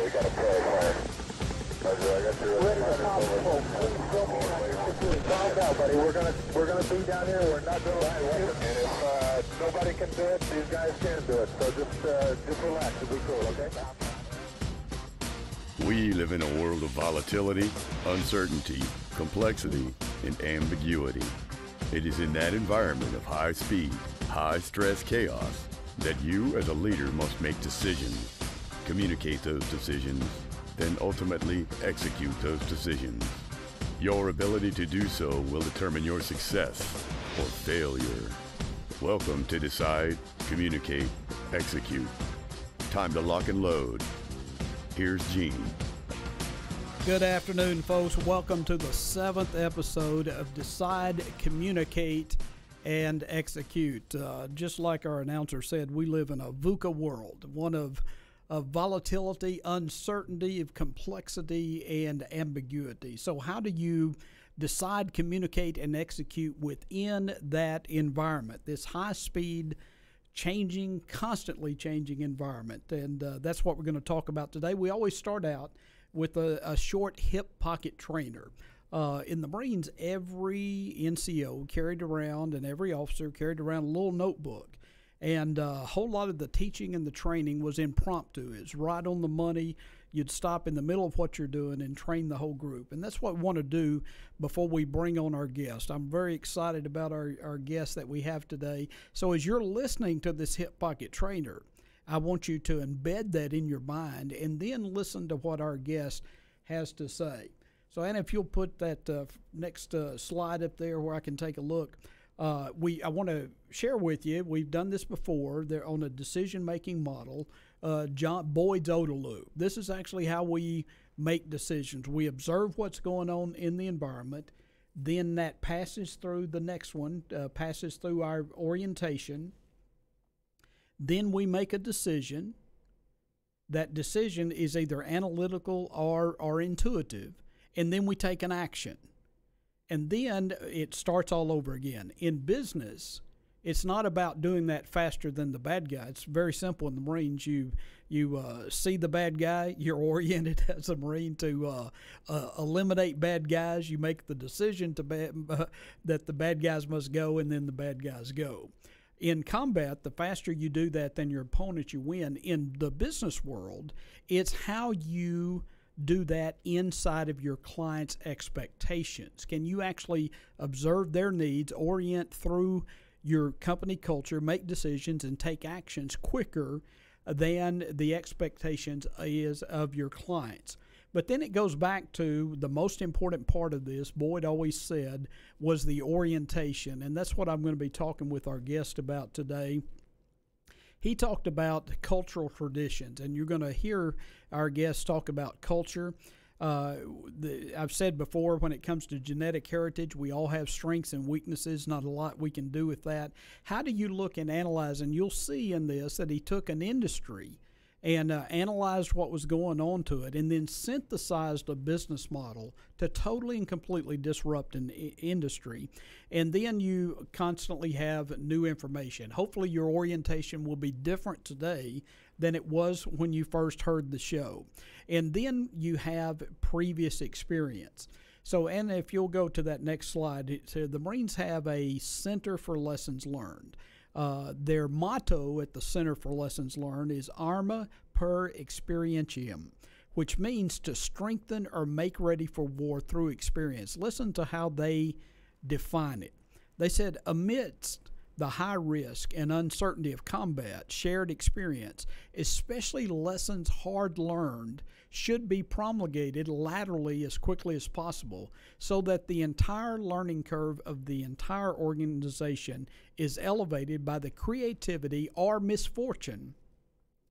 we got a play fire. Roger, I got your calm down, buddy. We're gonna be down here. We're not doing it. And if nobody can do it, these guys can do it. So just relax. It'll be cool, okay? We live in a world of volatility, uncertainty, complexity, and ambiguity. It is in that environment of high speed, high stress chaos that you as a leader must make decisions, communicate those decisions, then ultimately execute those decisions. Your ability to do so will determine your success or failure. Welcome to Decide, Communicate, Execute. Time to lock and load. Here's Gene. Good afternoon, folks. Welcome to the 7th episode of Decide, Communicate, and Execute. Just like our announcer said, we live in a VUCA world, one of volatility, uncertainty, of complexity, and ambiguity. So how do you decide, communicate, and execute within that environment, this high-speed, changing, constantly changing environment? And that's what we're going to talk about today. We always start out with a short hip pocket trainer. In the Marines, every NCO carried around and every officer carried around a little notebook. And a whole lot of the teaching and the training was impromptu. It's right on the money. You'd stop in the middle of what you're doing and train the whole group. And that's what we want to do before we bring on our guest. I'm very excited about our guest that we have today. So as you're listening to this hip pocket trainer, I want you to embed that in your mind and then listen to what our guest has to say. So, Anna, if you'll put that next slide up there where I can take a look. I want to share with you, we've done this before. They're on a decision-making model, Boyd's OODA loop. This is actually how we make decisions. We observe what's going on in the environment. Then that passes through the next one, passes through our orientation. Then we make a decision. That decision is either analytical or intuitive. And then we take an action. And then it starts all over again. In business, it's not about doing that faster than the bad guy. It's very simple in the Marines. You see the bad guy. You're oriented as a Marine to eliminate bad guys. You make the decision that the bad guys must go, and then the bad guys go. In combat, the faster you do that than your opponent, you win. In the business world, it's how you do that inside of your client's expectations. Can you actually observe their needs, orient through your company culture, make decisions, and take actions quicker than the expectations is of your clients? But then it goes back to the most important part of this, Boyd always said, was the orientation. And that's what I'm going to be talking with our guest about today. He talked about cultural traditions, and you're going to hear our guests talk about culture. I've said before, when it comes to genetic heritage, we all have strengths and weaknesses, not a lot we can do with that. How do you look and analyze? And you'll see in this that he took an industry and analyzed what was going on to it, and then synthesized a business model to totally and completely disrupt an industry. And then you constantly have new information. Hopefully your orientation will be different today than it was when you first heard the show. And then you have previous experience. So, and if you'll go to that next slide, it said the Marines have a Center for Lessons Learned. Their motto at the Center for Lessons Learned is Arma per Experientium, which means to strengthen or make ready for war through experience. Listen to how they define it. They said, amidst the high risk and uncertainty of combat, shared experience, especially lessons hard learned, should be promulgated laterally as quickly as possible so that the entire learning curve of the entire organization is elevated by the creativity or misfortune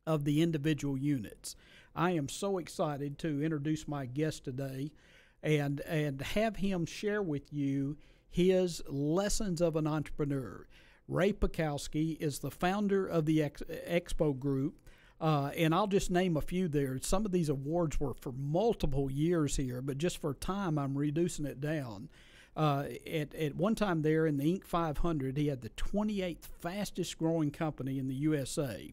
of the individual units. I am so excited to introduce my guest today and have him share with you his lessons of an entrepreneur. Ray Pekowski is the founder of the Expo Group, and I'll just name a few there. Some of these awards were for multiple years here, but just for time, I'm reducing it down. At one time there in the Inc. 500, he had the 28th fastest growing company in the USA.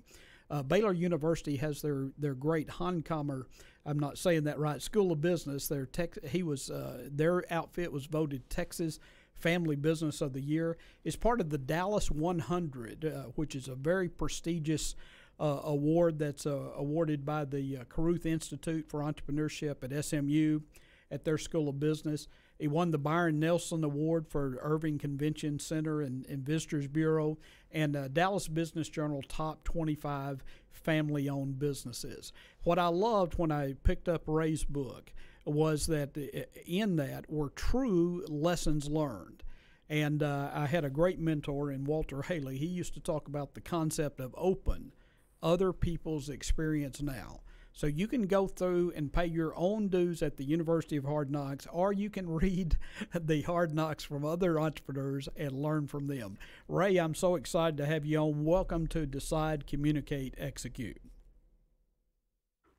Baylor University has their great Hankomer, I'm not saying that right, School of Business. Their outfit was voted Texas Family Business of the Year. It's part of the Dallas 100, which is a very prestigious award that's awarded by the Caruth Institute for Entrepreneurship at SMU at their School of Business. He won the Byron Nelson Award for Irving Convention Center and Visitors Bureau, and Dallas Business Journal Top 25 Family-Owned Businesses. What I loved when I picked up Ray's book was that in that were true lessons learned. And I had a great mentor in Walter Haley. He used to talk about the concept of open, other people's experience now. So you can go through and pay your own dues at the University of Hard Knocks, or you can read the Hard Knocks from other entrepreneurs and learn from them. Ray, I'm so excited to have you on. Welcome to Decide, Communicate, Execute.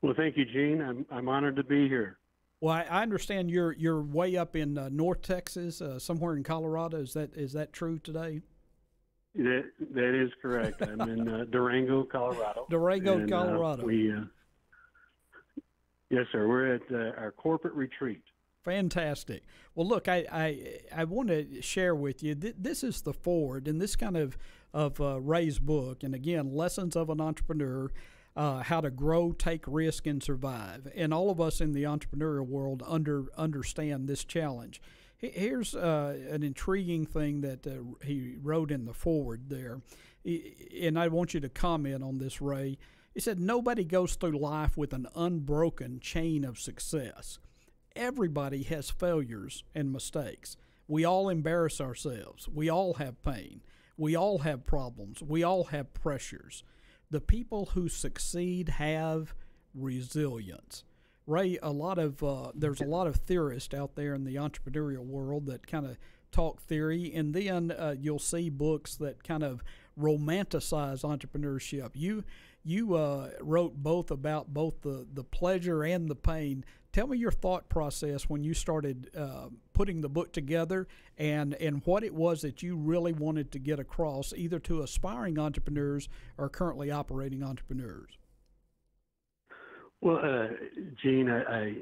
Well, thank you, Gene. I'm honored to be here. Well, I understand you're way up in North Texas, somewhere in Colorado. Is that true today? That is correct. I'm in Durango, Colorado. Durango, Colorado. Yes, sir. We're at our corporate retreat. Fantastic. Well, look, I want to share with you. This is the forward, and this kind of Ray's book. And again, Lessons of an Entrepreneur. How to grow, take risk, and survive. And all of us in the entrepreneurial world understand this challenge. Here's an intriguing thing that he wrote in the forward there, and I want you to comment on this, Ray. He said, nobody goes through life with an unbroken chain of success. Everybody has failures and mistakes. We all embarrass ourselves. We all have pain. We all have problems. We all have pressures. The people who succeed have resilience. Ray, there's a lot of theorists out there in the entrepreneurial world that kind of talk theory, and then you'll see books that kind of romanticize entrepreneurship. You wrote both about both the pleasure and the pain. Tell me your thought process when you started putting the book together, and what it was that you really wanted to get across, either to aspiring entrepreneurs or currently operating entrepreneurs. Well, Gene, I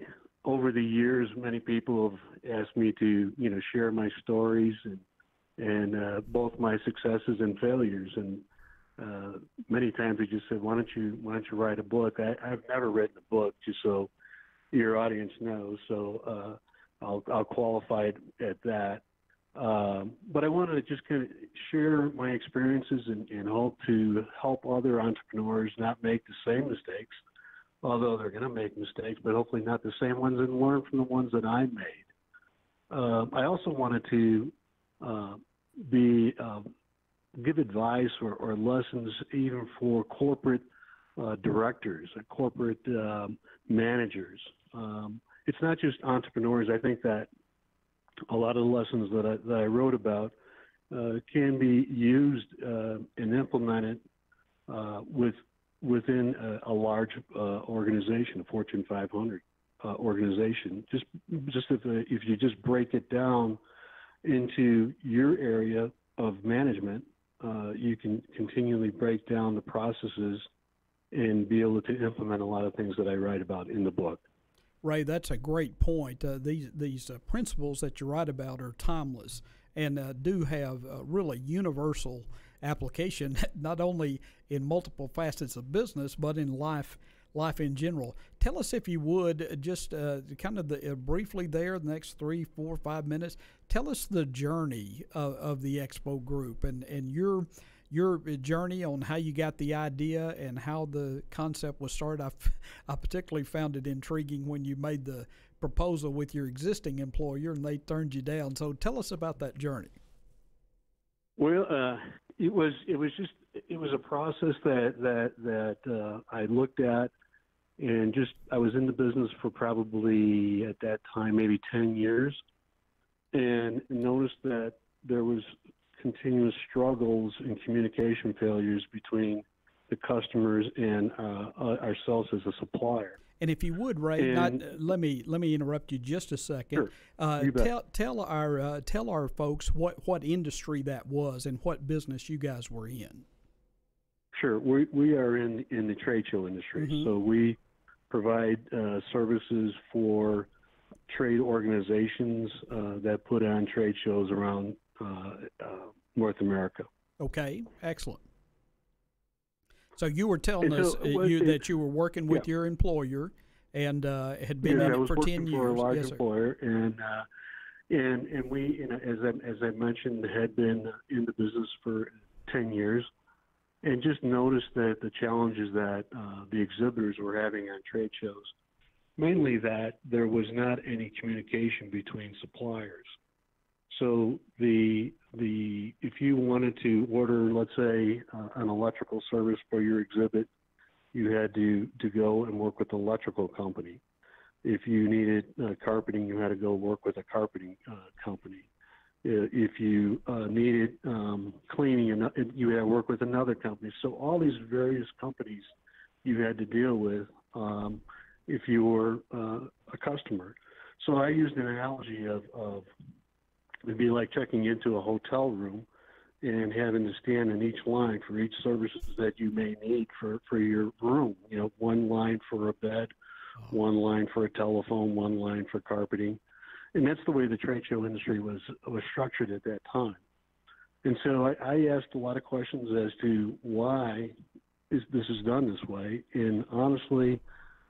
over the years, many people have asked me to share my stories and both my successes and failures, and many times they just said, "Why don't you write a book?" I've never written a book, just so your audience knows. So I'll qualify it at that. But I wanted to just kind of share my experiences and hope to help other entrepreneurs not make the same mistakes, although they're going to make mistakes, but hopefully not the same ones, and learn from the ones that I made. I also wanted to give advice or lessons even for corporate directors, corporate managers. It's not just entrepreneurs. I think that a lot of the lessons that I wrote about can be used and implemented within a large organization, a Fortune 500 organization. Just if you just break it down into your area of management, you can continually break down the processes and be able to implement a lot of things that I write about in the book. Ray, that's a great point. These principles that you write about are timeless and do have really universal application, not only in multiple facets of business, but in life in general. Tell us, if you would, just kind of briefly there, the next 3, 4, 5 minutes, tell us the journey of the Expo Group and your journey on how you got the idea and how the concept was started. I particularly found it intriguing when you made the proposal with your existing employer and they turned you down. So tell us about that journey. Well, it was a process that I looked at, and I was in the business for probably at that time maybe 10 years, and noticed that there was continuous struggles and communication failures between the customers and ourselves as a supplier. And if you would, Ray, let me interrupt you just a second. Sure. Tell our folks what industry that was and what business you guys were in. Sure. We are in the trade show industry, so we provide services for trade organizations that put on trade shows around North America. Okay, excellent. So you were telling us that you were working with your employer and had been in it for 10 years. For a large employer, and we, as I mentioned, had been in the business for 10 years, and just noticed that the challenges that the exhibitors were having on trade shows, mainly that there was not any communication between suppliers. So if you wanted to order, let's say, an electrical service for your exhibit, you had to go and work with the electrical company. If you needed carpeting, you had to go work with a carpeting company. If you needed cleaning, you had to work with another company. So all these various companies you had to deal with if you were a customer. So I used an analogy of it'd be like checking into a hotel room and having to stand in each line for each services that you may need for your room. You know, one line for a bed, one line for a telephone, one line for carpeting. And that's the way the trade show industry was structured at that time. And so I asked a lot of questions as to why this is done this way. And honestly,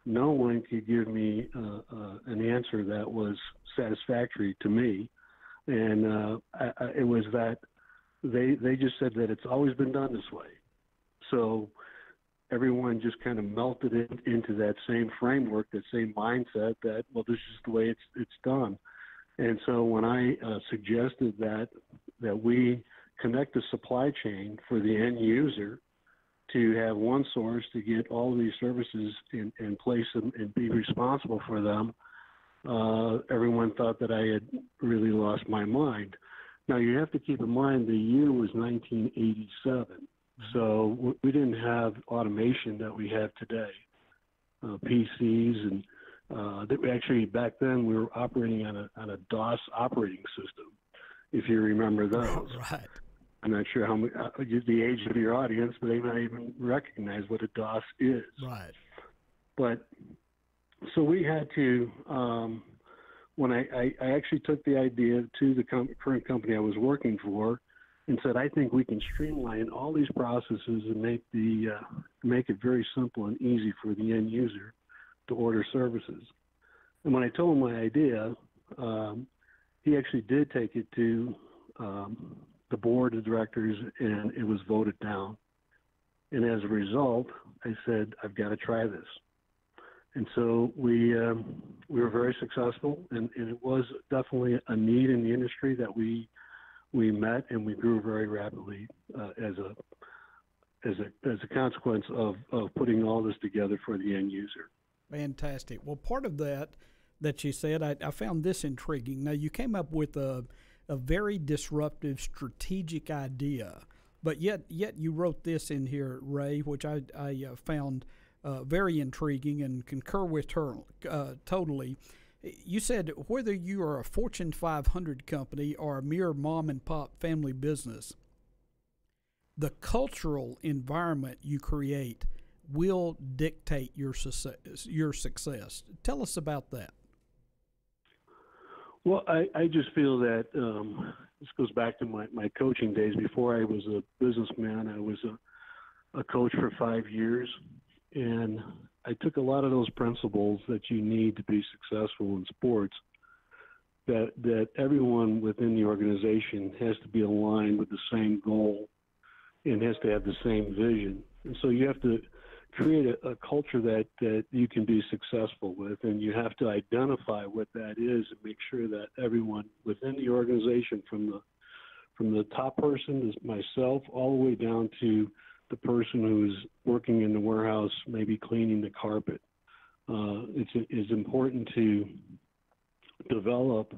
no one could give me an answer that was satisfactory to me. And it was that they just said that it's always been done this way. So everyone just kind of melted into that same framework, that same mindset that, well, this is the way it's done. And so when I suggested that we connect the supply chain for the end user to have one source to get all of these services and place them and be responsible for them, everyone thought that I had really lost my mind. Now, you have to keep in mind the year was 1987, so we didn't have automation that we have today, PCs, and actually back then we were operating on a DOS operating system, if you remember those. Right. I'm not sure how much, the age of your audience, but they might even recognize what a DOS is. Right. But so we had to, when I actually took the idea to the current company I was working for and said, I think we can streamline all these processes and make it very simple and easy for the end user to order services. And when I told him my idea, he actually did take it to the board of directors, and it was voted down. And as a result, I said, I've got to try this. And so we were very successful, and it was definitely a need in the industry that we met, and we grew very rapidly as a consequence of putting all this together for the end user. Fantastic. Well, part of that you said, I found this intriguing. Now, you came up with a very disruptive strategic idea, but yet you wrote this in here, Ray, which I found very intriguing and concur with her totally. You said whether you are a Fortune 500 company or a mere mom and pop family business, the cultural environment you create will dictate your success. Tell us about that. Well, I just feel that this goes back to my coaching days. Before I was a businessman, I was a coach for 5 years, and I took a lot of those principles that you need to be successful in sports, that everyone within the organization has to be aligned with the same goal and has to have the same vision. And so you have to create a culture that you can be successful with, and you have to identify what that is and make sure that everyone within the organization, from the top person, as myself, all the way down to the person who's working in the warehouse, maybe cleaning the carpet. It's important to develop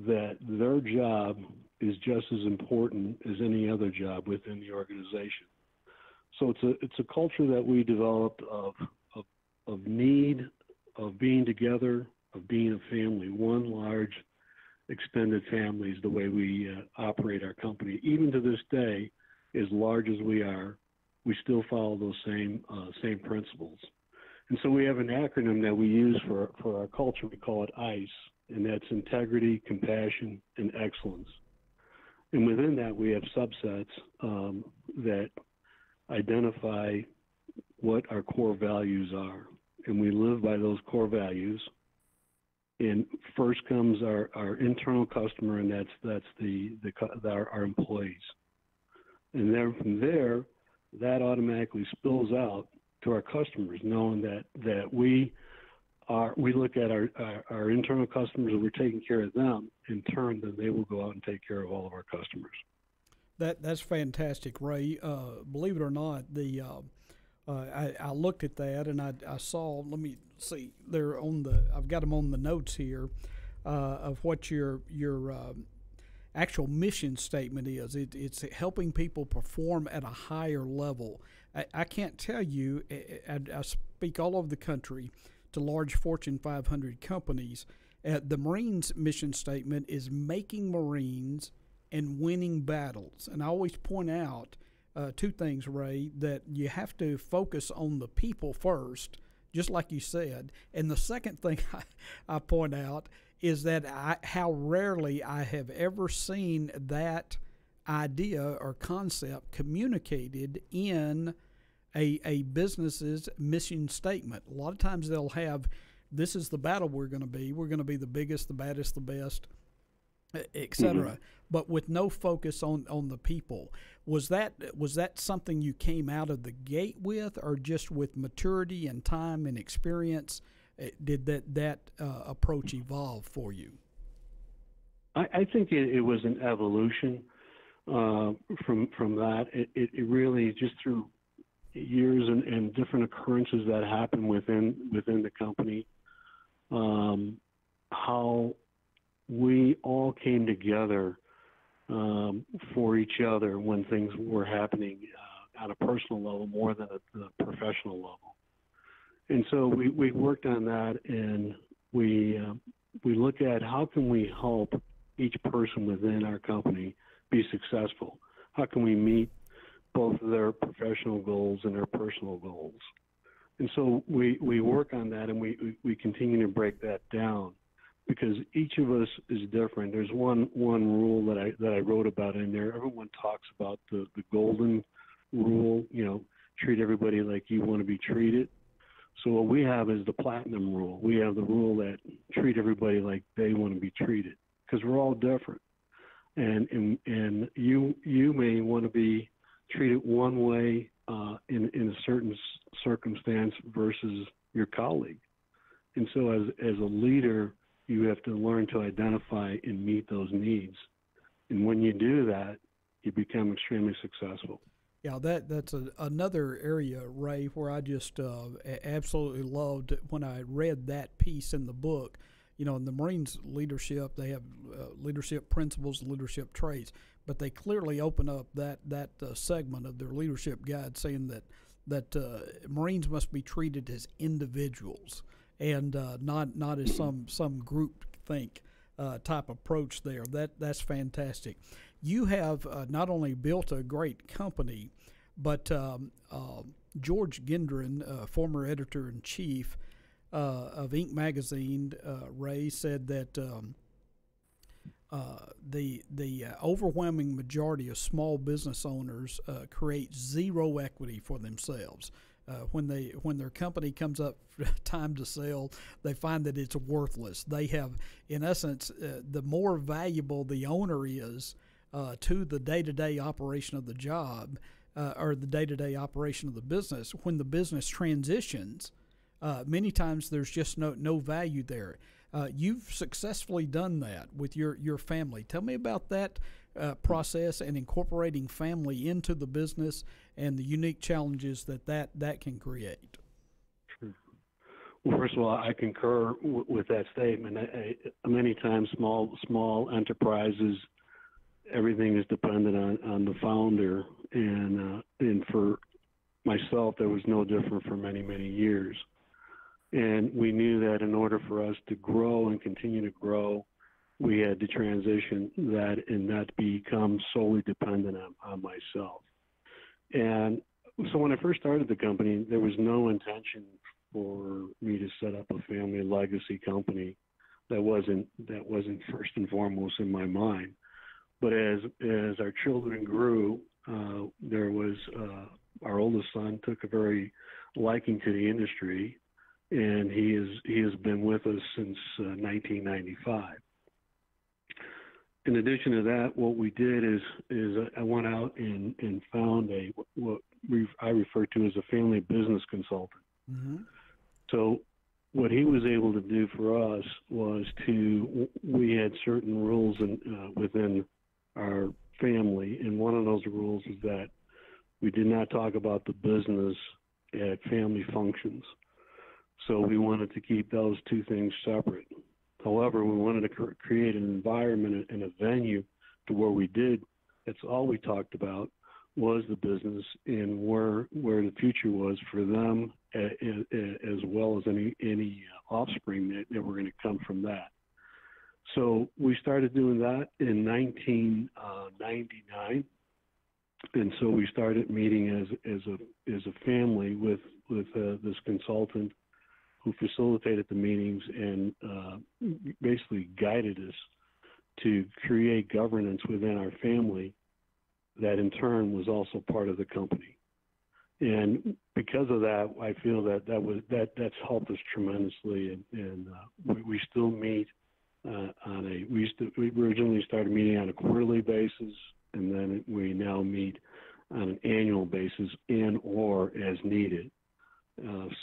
that their job is just as important as any other job within the organization. So it's a culture that we developed of need, of being together, of being a family, one large extended family is the way we operate our company. Even to this day, as large as we are, we still follow those same principles. And so we have an acronym that we use for our culture. We call it ICE, and that's integrity, compassion, and excellence. And within that, we have subsets that identify what our core values are. And we live by those core values. And first comes our internal customer, and that's our employees. And then from there, that automatically spills out to our customers, knowing that we look at our internal customers and we're taking care of them. In turn, then they will go out and take care of all of our customers. That's fantastic, Ray. Believe it or not, I looked at that and I saw. Let me see. They're on I've got them on the notes here of what your actual mission statement is. It's helping people perform at a higher level. I can't tell you. I speak all over the country to large Fortune 500 companies. The Marines' mission statement is making Marines and winning battles. And I always point out two things, Ray, that you have to focus on the people first, just like you said. And the second thing I point out is that how rarely I have ever seen that idea or concept communicated in a business's mission statement. A lot of times they'll have, this is the battle we're going to be. We're going to be the biggest, the baddest, the best, etc. But with no focus on the people. Was that something you came out of the gate with, or just with maturity and time and experience, did that approach evolve for you? I think it was an evolution from that. It really just through years and different occurrences that happened within the company, how we all came together for each other when things were happening on a personal level more than at the professional level. And so we worked on that, and we look at how can we help each person within our company be successful? How can we meet both their professional goals and their personal goals? And so we work on that, and we continue to break that down, because each of us is different. There's one rule that I wrote about in there. Everyone talks about the golden rule, treat everybody like you want to be treated. So what we have is the platinum rule. We have the rule that treat everybody like they want to be treated, because we're all different. And you may want to be treated one way in a certain circumstance versus your colleague. And so as a leader, you have to learn to identify and meet those needs. And when you do that, you become extremely successful. Yeah, that's another area, Ray, where I just absolutely loved when I read that piece in the book. In the Marines leadership, they have leadership principles, leadership traits, but they clearly open up that segment of their leadership guide saying that Marines must be treated as individuals and not as some group think type approach there. That's fantastic. You have not only built a great company, but George Gendron, former editor-in-chief of Inc. magazine, Ray, said that the overwhelming majority of small business owners create zero equity for themselves. When their company comes up time to sell, they find that it's worthless. They have, in essence, the more valuable the owner is to the day-to-day operation of the job or the day-to-day operation of the business. When the business transitions, many times there's just no value there. You've successfully done that with your family. Tell me about that process and incorporating family into the business and the unique challenges that can create. Sure. Well, first of all, I concur with that statement. Many times small enterprises, everything is dependent on the founder, and for myself, that was no different for many, many years. And we knew that in order for us to grow and continue to grow, we had to transition that and not become solely dependent on myself. And So when I first started the company, there was no intention for me to set up a family legacy company. That wasn't first and foremost in my mind. But as our children grew, there was our oldest son took a very liking to the industry, and he has been with us since 1995. In addition to that, what we did is I went out and found what I refer to as a family business consultant. Mm-hmm. So what he was able to do for us was we had certain rules within our family, and one of those rules is that we did not talk about the business at family functions. So we wanted to keep those two things separate. However, we wanted to create an environment and a venue to where that's all we talked about was the business and where the future was for them, as well as any offspring that were going to come from that. So we started doing that in 1999, and so we started meeting as a family with this consultant who facilitated the meetings and basically guided us to create governance within our family that in turn was also part of the company. And because of that, I feel that's helped us tremendously. And we still meet we originally started meeting on a quarterly basis, and then we now meet on an annual basis or as needed.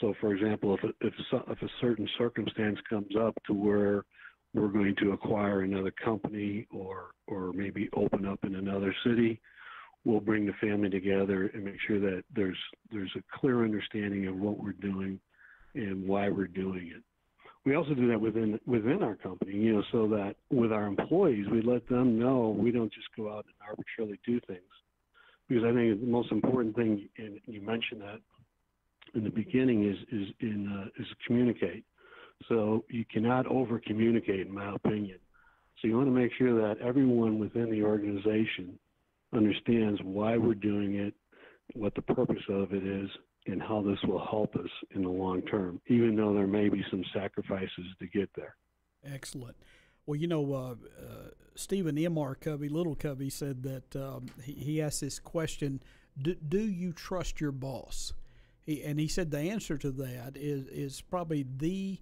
So, for example, if a certain circumstance comes up to where we're going to acquire another company or maybe open up in another city, we'll bring the family together and make sure that there's a clear understanding of what we're doing and why we're doing it. We also do that within our company, so that with our employees, we let them know we don't just go out and arbitrarily do things. Because I think the most important thing, and you mentioned that in the beginning, is communicate. So you cannot over communicate, in my opinion. So you want to make sure that everyone within the organization understands why we're doing it, what the purpose of it is, and how this will help us in the long term, even though there may be some sacrifices to get there. Excellent. Well, Stephen M.R. Covey, Little Covey, said that he asked this question, do you trust your boss? And he said the answer to that is probably the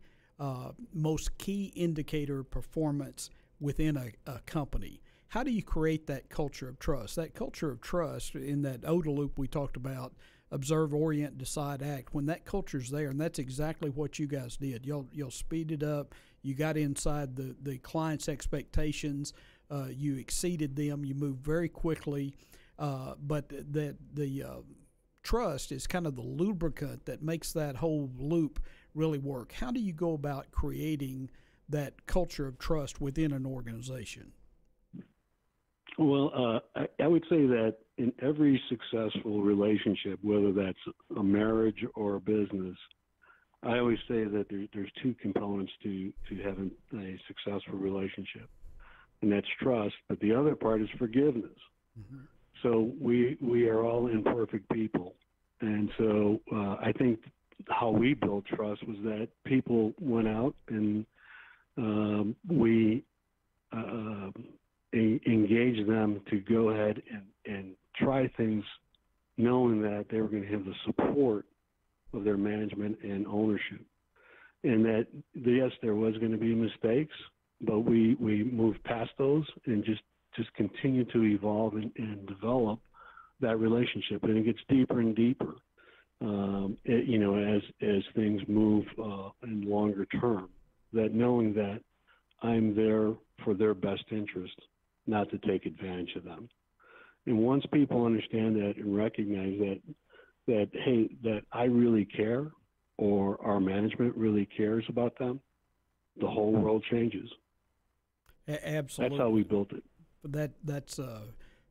most key indicator of performance within a company. How do you create that culture of trust? That culture of trust in that OODA loop we talked about, observe, orient, decide, act. When that culture's there, and that's exactly what you guys did. You'll speed it up. You got inside the client's expectations. You exceeded them. You moved very quickly. But the trust is kind of the lubricant that makes that whole loop really work. How do you go about creating that culture of trust within an organization? Well, I would say that in every successful relationship, whether that's a marriage or a business, I always say that there's two components to having a successful relationship, and that's trust, but the other part is forgiveness. Mm-hmm. So we are all imperfect people, and so I think how we built trust was that people went out and we engage them to go ahead and try things knowing that they were going to have the support of their management and ownership. And that, yes, there was going to be mistakes, but we moved past those and just continue to evolve and develop that relationship. And it gets deeper and deeper, as things move in longer term, that knowing that I'm there for their best interest, not to take advantage of them. And once people understand that and recognize that I really care, or our management really cares about them, the whole world changes. Absolutely. That's how we built it. That's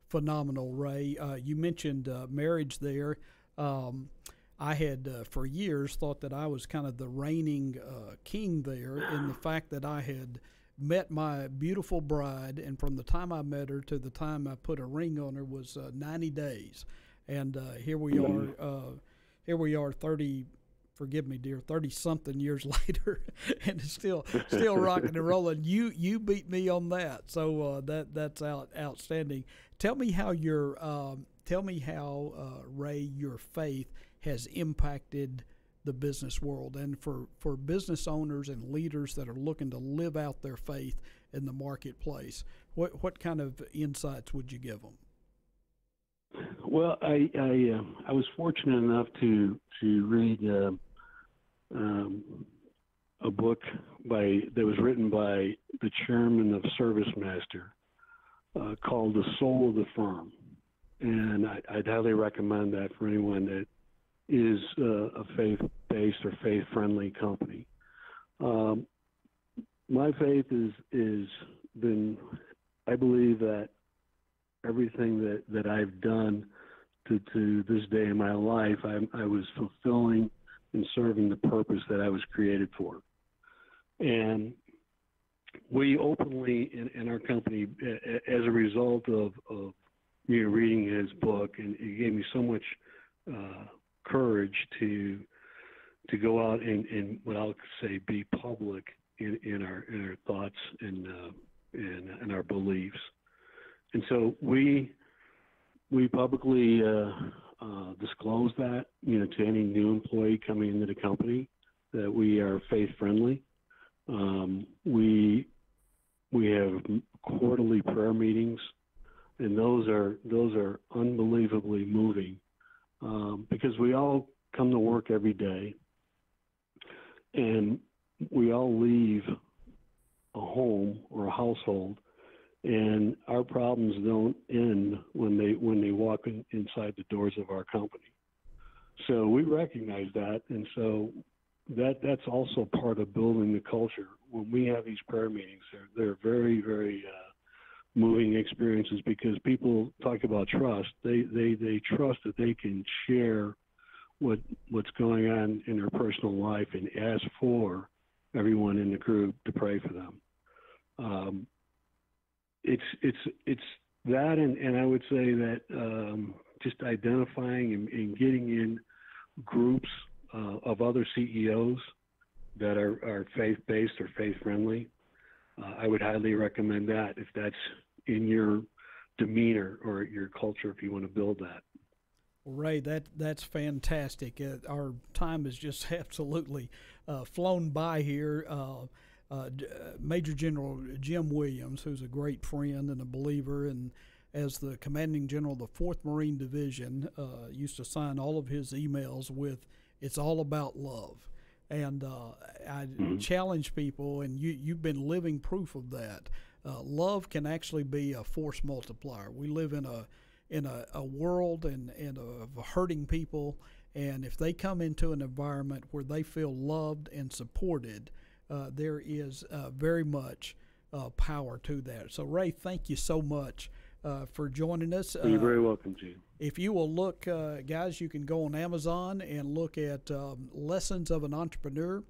phenomenal, Ray. You mentioned marriage there. I had for years thought that I was kind of the reigning king there, in the fact that I had met my beautiful bride, and from the time I met her to the time I put a ring on her was 90 days. And here we are 30, forgive me, dear, 30-something years later, and it's still rocking and rolling. You beat me on that, so that's outstanding. Tell me how Ray, your faith has impacted the business world, and for business owners and leaders that are looking to live out their faith in the marketplace. What kind of insights would you give them? Well, I was fortunate enough to read a book that was written by the chairman of ServiceMaster called "The Soul of the Firm," and I'd highly recommend that for anyone that is a faith-based or faith-friendly company. My faith is been, I believe that everything that I've done to this day in my life, I was fulfilling and serving the purpose that I was created for. And we openly in our company, as a result of me reading his book, and it gave me so much courage to go out and what I'll say be public in our thoughts and our beliefs. And so we publicly disclose that, to any new employee coming into the company, that we are faith friendly. We have quarterly prayer meetings, and those are unbelievably moving, because we all come to work every day, and we all leave a home or a household, and our problems don't end when they walk inside the doors of our company. So we recognize that, and so that's also part of building the culture. When we have these prayer meetings, they're very, very moving experiences, because people talk about trust. They trust that they can share what's going on in their personal life and ask for everyone in the group to pray for them. It's that, and I would say that just identifying and getting in groups of other CEOs that are faith-based or faith-friendly. I would highly recommend that if that's in your demeanor or your culture, if you want to build that. Well, Ray, that's fantastic. Our time has just absolutely flown by here. Major General Jim Williams, who's a great friend and a believer, and as the commanding general of the 4th Marine Division, used to sign all of his emails with, "It's all about love." And I challenge people, and you've been living proof of that. Love can actually be a force multiplier. We live in a world and of hurting people, and if they come into an environment where they feel loved and supported, there is very much power to that. So, Ray, thank you so much for joining us. You're very welcome, Gene. If you will look, guys, you can go on Amazon and look at Lessons of an Entrepreneur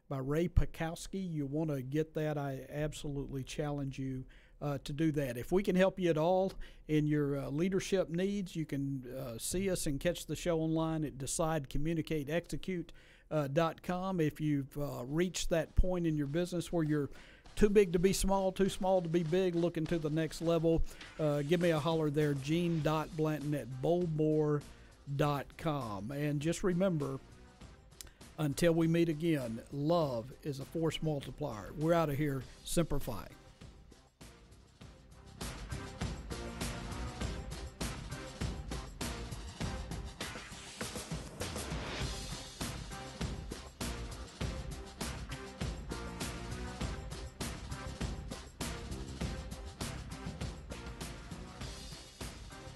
by Ray Pekowski. You want to get that. I absolutely challenge you to do that. If we can help you at all in your leadership needs, you can see us and catch the show online at decidecommunicateexecute.com. If you've reached that point in your business where you're too big to be small, too small to be big, looking to the next level, give me a holler there, gene.blanton@boldmore.com. And just remember, until we meet again, love is a force multiplier. We're out of here. Semper Fi.